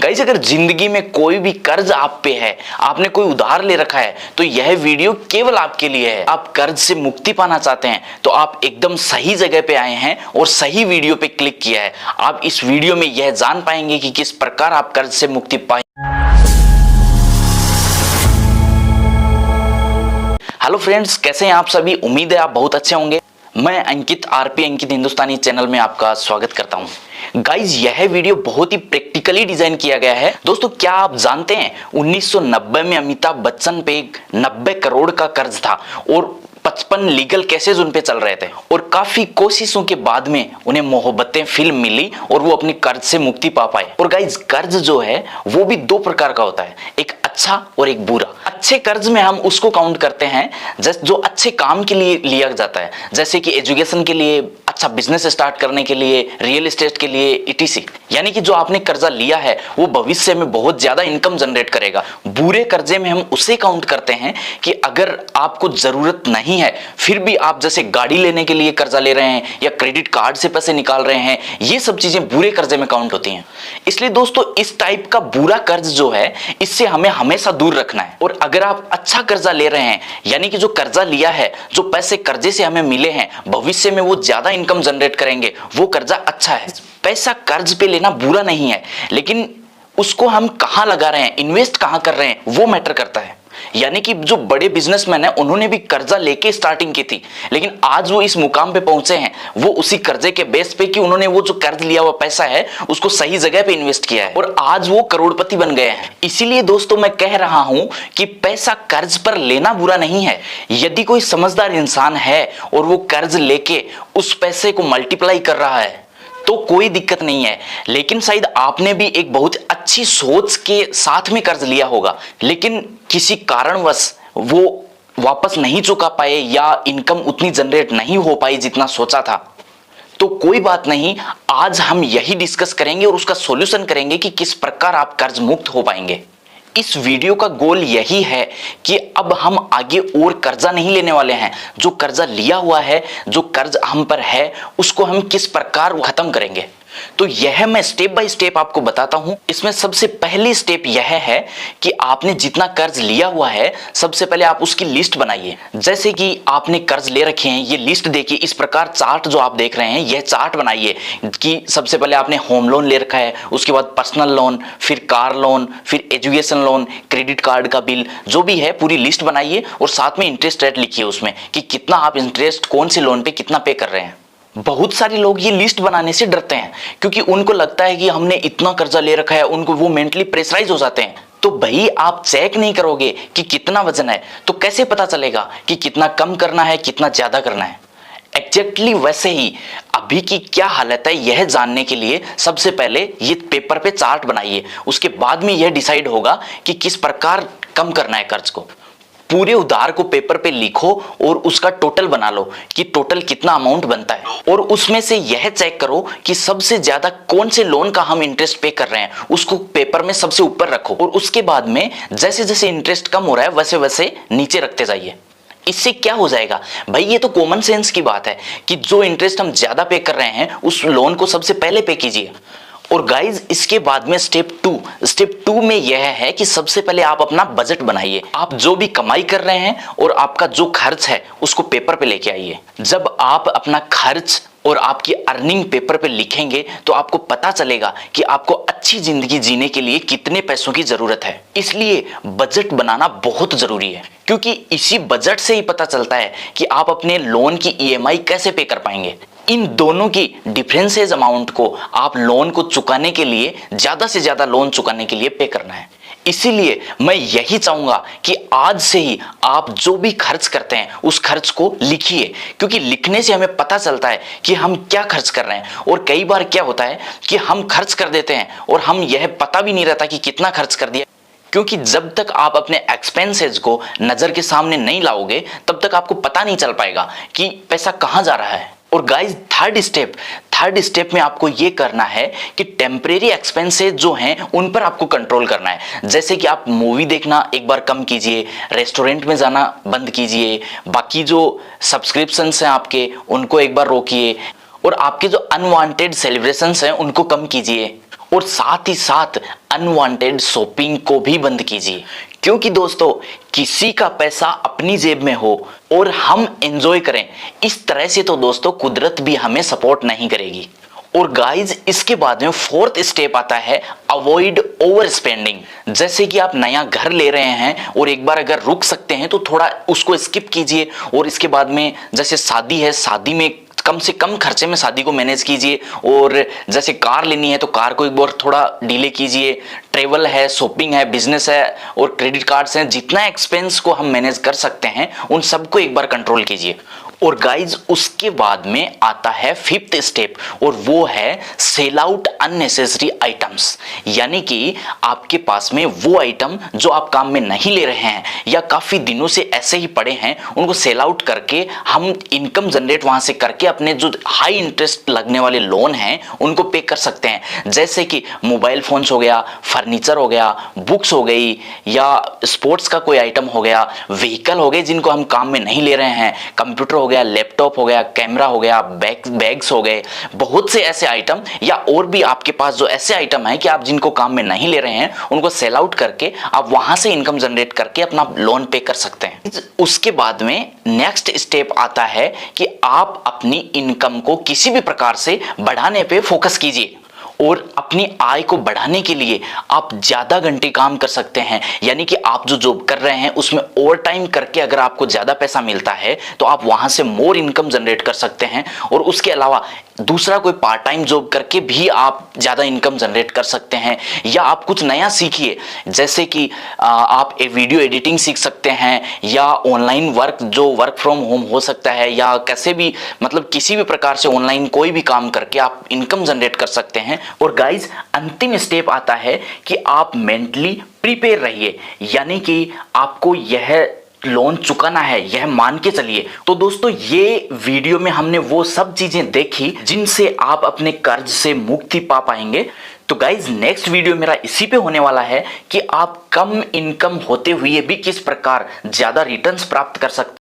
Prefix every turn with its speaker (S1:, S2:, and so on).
S1: Guys अगर जिंदगी में कोई भी कर्ज आप पे है, आपने कोई उधार ले रखा है, तो यह वीडियो केवल आपके लिए है। आप कर्ज से मुक्ति पाना चाहते हैं तो आप एकदम सही जगह पे आए हैं और सही वीडियो पे क्लिक किया है। आप इस वीडियो में यह जान पाएंगे कि किस प्रकार आप कर्ज से मुक्ति पाए। हेलो फ्रेंड्स, कैसे हैं आप सभी? उम्मीद है आप बहुत अच्छे होंगे। मैं अंकित आरपी अंकित हिंदुस्तानी चैनल में आपका स्वागत करता हूं। गाइज यह वीडियो बहुत ही प्रैक्टिकली डिजाइन किया गया है। दोस्तों क्या आप जानते हैं 1990 में अमिताभ बच्चन पे 90 करोड़ का कर्ज था और 55 लीगल केसेस उन पे चल रहे थे और काफी कोशिशों के बाद में उन्हें मोहब्बतें फिल्म मिली और वो अपने कर्ज से मुक्ति पा पाए। और गाइज कर्ज जो है वो भी दो प्रकार का होता है, एक अच्छा और एक बुरा। अच्छे कर्ज में हम उसको काउंट करते हैं जो अच्छे काम के लिए लिया जाता है, जैसे कि एजुकेशन के लिए, अच्छा बिजनेस स्टार्ट करने के लिए, रियल एस्टेट के लिए, इटीसी। यानी कि जो आपने कर्जा लिया है वो भविष्य में बहुत ज्यादा इनकम जनरेट करेगा। बुरे कर्जे में हम उसे काउंट करते हैं कि अगर आपको जरूरत नहीं है फिर भी आप जैसे गाड़ी लेने के लिए कर्जा ले रहे हैं या क्रेडिट कार्ड से पैसे निकाल रहे हैं, ये सब चीजें बुरे कर्जे में काउंट होती हैं। इसलिए दोस्तों इस टाइप का बुरा कर्ज जो है इससे हमें हमेशा दूर रखना है। और अगर आप अच्छा कर्जा ले रहे हैं, यानी कि जो कर्जा लिया है, जो पैसे कर्जे से हमें मिले हैं, भविष्य में वो ज्यादा इनकम जनरेट करेंगे, वो कर्जा अच्छा है। पैसा कर्ज पे लेना बुरा नहीं है, लेकिन उसको हम कहां लगा रहे हैं, इन्वेस्ट कहां कर रहे हैं, वो मैटर करता है। यानी कि जो बड़े बिजनेसमैन हैं उन्होंने भी कर्जा लेके स्टार्टिंग की थी, लेकिन आज वो इस मुकाम पे पहुंचे हैं वो उसी कर्जे के बेस पे कि उन्होंने वो जो कर्ज लिया हुआ पैसा है उसको सही जगह पे इन्वेस्ट किया है और आज वो करोड़पति बन गए हैं। इसीलिए दोस्तों मैं कह रहा हूं कि पैसा कर्ज पर लेना बुरा नहीं है। यदि कोई समझदार इंसान है और वो कर्ज लेके उस पैसे को मल्टीप्लाई कर रहा है तो कोई दिक्कत नहीं है। लेकिन शायद आपने भी एक बहुत अच्छी सोच के साथ में कर्ज लिया होगा, लेकिन किसी कारणवश वो वापस नहीं चुका पाए या इनकम उतनी जनरेट नहीं हो पाई जितना सोचा था। तो कोई बात नहीं, आज हम यही डिस्कस करेंगे और उसका सॉल्यूशन करेंगे कि किस प्रकार आप कर्ज मुक्त हो पाएंगे। इस वीडियो का गोल यही है कि अब हम आगे और कर्जा नहीं लेने वाले हैं। जो कर्जा लिया हुआ है, जो कर्ज हम पर है, उसको हम किस प्रकार खत्म करेंगे, तो यह मैं स्टेप बाय स्टेप आपको बताता हूं। इसमें सबसे पहली स्टेप यह है कि आपने जितना कर्ज लिया हुआ है सबसे पहले आप उसकी लिस्ट बनाइए। जैसे कि आपने कर्ज ले रखे हैं, ये लिस्ट देखिए। इस प्रकार चार्ट जो आप देख रहे हैं यह चार्ट बनाइए कि सबसे पहले आपने होम लोन ले रखा है, उसके बाद पर्सनल लोन, फिर कार लोन, फिर एजुकेशन लोन, क्रेडिट कार्ड का बिल, जो भी है पूरी लिस्ट बनाइए और साथ में इंटरेस्ट रेट लिखिए उसमें कि कितना आप इंटरेस्ट कौन से लोन पे कितना पे कर रहे हैं। बहुत सारे लोग ये लिस्ट बनाने से डरते हैं क्योंकि उनको लगता है कि हमने इतना कर्जा ले रखा है, उनको वो मेंटली प्रेशराइज हो जाते हैं। तो भाई आप चेक नहीं करोगे कि कितना वजन है तो कैसे पता चलेगा कि कितना कम करना है, कितना ज्यादा करना है। एग्जैक्टली वैसे ही अभी की क्या हालत है यह जानने के लिए सबसे पहले ये पेपर पे चार्ट बनाइए। उसके बाद में यह डिसाइड होगा कि किस प्रकार कम करना है कर्ज को। पूरे उधार को पेपर पे लिखो और उसका टोटल बना लो कि टोटल कितना अमाउंट बनता है और उसमें से यह चेक करो कि सबसे ज्यादा कौन से लोन का हम इंटरेस्ट पे कर रहे हैं, उसको पेपर में सबसे ऊपर रखो और उसके बाद में जैसे जैसे इंटरेस्ट कम हो रहा है वैसे वैसे नीचे रखते जाइए। इससे क्या हो जाएगा भाई, ये तो कॉमन सेंस की बात है कि जो इंटरेस्ट हम ज्यादा पे कर रहे हैं उस लोन को सबसे पहले पे कीजिए। और गाइज इसके बाद में स्टेप टू में यह है कि सबसे पहले आप अपना बजट बनाइए। आप जो भी कमाई कर रहे हैं और आपका जो खर्च है उसको पेपर पे लेके आइए। जब आप अपना खर्च और आपकी अर्निंग पेपर पे लिखेंगे तो आपको पता चलेगा कि आपको अच्छी जिंदगी जीने के लिए कितने पैसों की जरूरत है। इसलिए बजट बनाना बहुत जरूरी है क्योंकि इसी बजट से ही पता चलता है कि आप अपने लोन की ईएमआई कैसे पे कर पाएंगे। इन दोनों की डिफरेंसेस अमाउंट को आप लोन को चुकाने के लिए, ज्यादा से ज्यादा लोन चुकाने के लिए पे करना है। इसीलिए मैं यही चाहूंगा कि आज से ही आप जो भी खर्च करते हैं उस खर्च को लिखिए, क्योंकि लिखने से हमें पता चलता है कि हम क्या खर्च कर रहे हैं। और कई बार क्या होता है कि हम खर्च कर देते हैं और हम यह पता भी नहीं रहता कि कितना खर्च कर दिया, क्योंकि जब तक आप अपने एक्सपेंसेस को नजर के सामने नहीं लाओगे तब तक आपको पता नहीं चल पाएगा कि पैसा कहां जा रहा है। और गाइस थर्ड स्टेप में आपको ये करना है कि टेम्परेरी एक्सपेंसेस जो हैं उन पर आपको कंट्रोल करना है। जैसे कि आप मूवी देखना एक बार कम कीजिए, रेस्टोरेंट में जाना बंद कीजिए, बाकी जो सब्सक्रिप्शंस हैं आपके उनको एक बार रोकिए और आपके जो अनवांटेड सेलिब्रेशंस हैं उनको कम कीजिए। और साथ ही साथ अनवांटेड शॉपिंग को भी बंद कीजिए, क्योंकि दोस्तों किसी का पैसा अपनी जेब में हो और हम एंजॉय करें इस तरह से तो दोस्तों कुदरत भी हमें सपोर्ट नहीं करेगी। और गाइज इसके बाद में फोर्थ स्टेप आता है अवॉइड ओवर स्पेंडिंग। जैसे कि आप नया घर ले रहे हैं और एक बार अगर रुक सकते हैं तो थोड़ा उसको स्किप कीजिए, और इसके बाद में जैसे शादी है, शादी में कम से कम खर्चे में शादी को मैनेज कीजिए, और जैसे कार लेनी है तो कार को एक बार थोड़ा डिले कीजिए, ट्रेवल है, शॉपिंग है, बिजनेस है और क्रेडिट कार्ड्स हैं, जितना एक्सपेंस को हम मैनेज कर सकते हैं उन सबको एक बार कंट्रोल कीजिए। और गाइज उसके बाद में आता है फिफ्थ स्टेप, और वो है सेल आउट अननेसेसरी आइटम्स। यानी कि आपके पास में वो आइटम जो आप काम में नहीं ले रहे हैं या काफी दिनों से ऐसे ही पड़े हैं, उनको सेल आउट करके हम इनकम जनरेट वहां से करके अपने जो हाई इंटरेस्ट लगने वाले लोन हैं उनको पे कर सकते हैं। जैसे कि मोबाइल फोन्स हो गया, फर्नीचर हो गया, बुक्स हो गई, या स्पोर्ट्स का कोई आइटम हो गया, व्हीकल हो गए जिनको हम काम में नहीं ले रहे हैं, कंप्यूटर हो गया, लैपटॉप हो गया, कैमरा हो गया, बैग्स हो गए, बहुत से ऐसे आइटम, या और भी आपके पास जो ऐसे आइटम है कि आप जिनको काम में नहीं ले रहे हैं उनको सेल आउट करके आप वहां से इनकम जनरेट करके अपना लोन पे कर सकते हैं। उसके बाद में नेक्स्ट स्टेप आता है कि आप अपनी इनकम को किसी भी प्रकार से बढ़ाने पे फोकस कीजिए, और अपनी आय को बढ़ाने के लिए आप ज्यादा घंटे काम कर सकते हैं। यानी कि आप जो जॉब कर रहे हैं उसमें ओवर टाइम करके अगर आपको ज्यादा पैसा मिलता है तो आप वहां से मोर इनकम जनरेट कर सकते हैं, और उसके अलावा दूसरा कोई पार्ट टाइम जॉब करके भी आप ज्यादा इनकम जनरेट कर सकते हैं। या आप कुछ नया सीखिए, जैसे कि आप वीडियो एडिटिंग सीख सकते हैं, या ऑनलाइन वर्क जो वर्क फ्रॉम होम हो सकता है, या कैसे भी मतलब किसी भी प्रकार से ऑनलाइन कोई भी काम करके आप इनकम जनरेट कर सकते हैं। और गाइज अंतिम स्टेप आता है कि आप मेंटली प्रिपेयर रहिए, यानी कि आपको यह लोन चुकाना है, यह मान के चलिए। तो दोस्तों ये वीडियो में हमने वो सब चीजें देखी जिनसे आप अपने कर्ज से मुक्ति पा पाएंगे। तो गाइज नेक्स्ट वीडियो मेरा इसी पे होने वाला है कि आप कम इनकम होते हुए भी किस प्रकार ज्यादा रिटर्न्स प्राप्त कर सकते हैं।